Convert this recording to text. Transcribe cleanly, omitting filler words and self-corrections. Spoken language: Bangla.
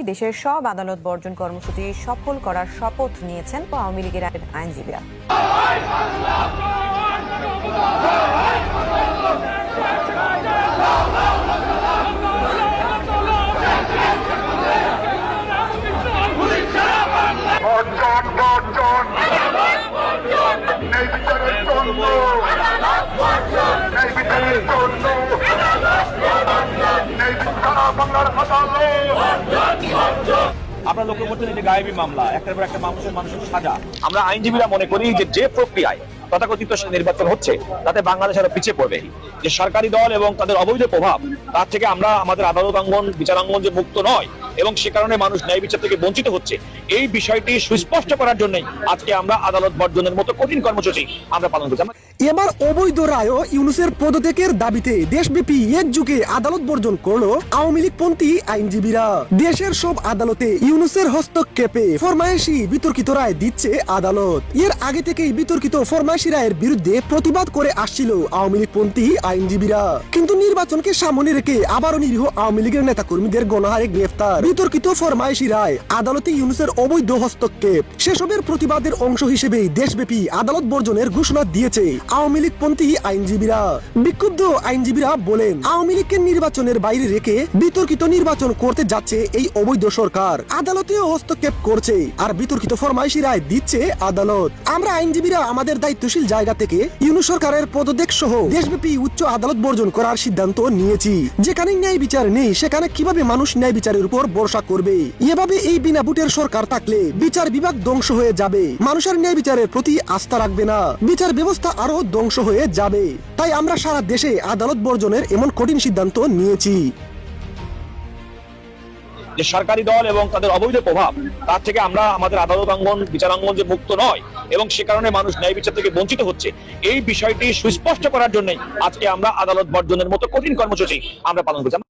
দেশের সব আদালত বর্জন কর্মসূচি সফল করার শপথ নিয়েছেন আওয়ামী লীগের আইনজীবীরা। আপনারা লক্ষ্য করছেন যে গায়েবী মামলা, একটার পর একটা মানুষের সাজা। আমরা আইনজীবীরা মনে করি যে প্রক্রিয়ায় তথাকথিত নির্বাচন হচ্ছে তাতে বাংলাদেশ আরো পিছিয়ে পড়বে। যে সরকারি দল এবং তাদের অবৈধ প্রভাব, তার থেকে আমরা আমাদের আদালত অঙ্গন বিচারাঙ্গন যে মুক্ত নয় এবং সে কারণে মানুষ ন্যায় বিচার থেকে বঞ্চিত হচ্ছে, এই বিষয়টি সুস্পষ্ট করার জন্যই আজকে আমরা আদালত বর্জনের মতো কঠিন কর্মসূচি আমরা পালন করছি। এবার অবৈধ রায় ইউনূসের পদত্যাগের দাবিতে দেশব্যাপী একযোগে আদালত বর্জন করলো আওয়ামী লীগপন্থী আইনজীবীরা। দেশের সব আদালতে ইউনূসের হস্তক্ষেপে ফরমায়েশি বিতর্কিত রায় দিচ্ছে আদালত। এর আগে থেকেই বিতর্কিত ফরমায়েশি রায়ের বিরুদ্ধে প্রতিবাদ করে আসছিল আওয়ামী লীগপন্থী আইনজীবীরা, কিন্তু নির্বাচনকে সামনে রেখে আবারও নিরীহ আওয়ামী লীগের নেতা কর্মীদের গণহারে গ্রেফতার। বিতর্কিত ফরমায়েশি রায়, আদালতে ইউনূসের অবৈধ হস্তক্ষেপ, সেসবের প্রতিবাদের অংশ হিসেবে দেশব্যাপী আদালত বর্জনের ঘোষণা দিয়েছে আওয়ামী লীগপন্থী আইনজীবীরা। বিক্ষুব্ধ আইনজীবীরা বলেন, আওয়ামী লীগকে নির্বাচনের বাইরে রেখে বিতর্কিত নির্বাচন করতে যাচ্ছে এই অবৈধ সরকার, আদালতেও হস্তক্ষেপ করছে আর বিতর্কিত ফরমায়েশি রায় দিচ্ছে আদালত। আমরা আইনজীবীরা আমাদের দায়িত্বশীল জায়গা থেকে ইউনূস সরকারের পদত্যাগ সহ দেশব্যাপী উচ্চ আদালত বর্জন করার সিদ্ধান্ত নিয়েছি। যেখানে ন্যায় বিচার নেই সেখানে কিভাবে মানুষ ন্যায় বিচারের উপর ভরসা করবে? এভাবে এই বিনা ভোটের সরকার থাকলে বিচার বিভাগ ধ্বংস হয়ে যাবে, মানুষের ন্যায় বিচারের প্রতি আস্থা রাখবে না, বিচার ব্যবস্থা আরো ধ্বংস হয়ে যাবে। তাই আমরা সারা দেশে আদালত বর্জনের এমন কঠিন সিদ্ধান্ত নিয়েছি। যে সরকারি দল এবং তাদের অবৈধ প্রভাব, তার থেকে আমরা আমাদের আদালত অঙ্গন বিচারাঙ্গন যে মুক্ত নয় এবং সে কারণে মানুষ ন্যায় বিচার থেকে বঞ্চিত হচ্ছে, এই বিষয়টি সুস্পষ্ট করার জন্যই আজকে আমরা আদালত বর্জনের মতো কঠিন কর্মসূচি আমরা পালন করছি।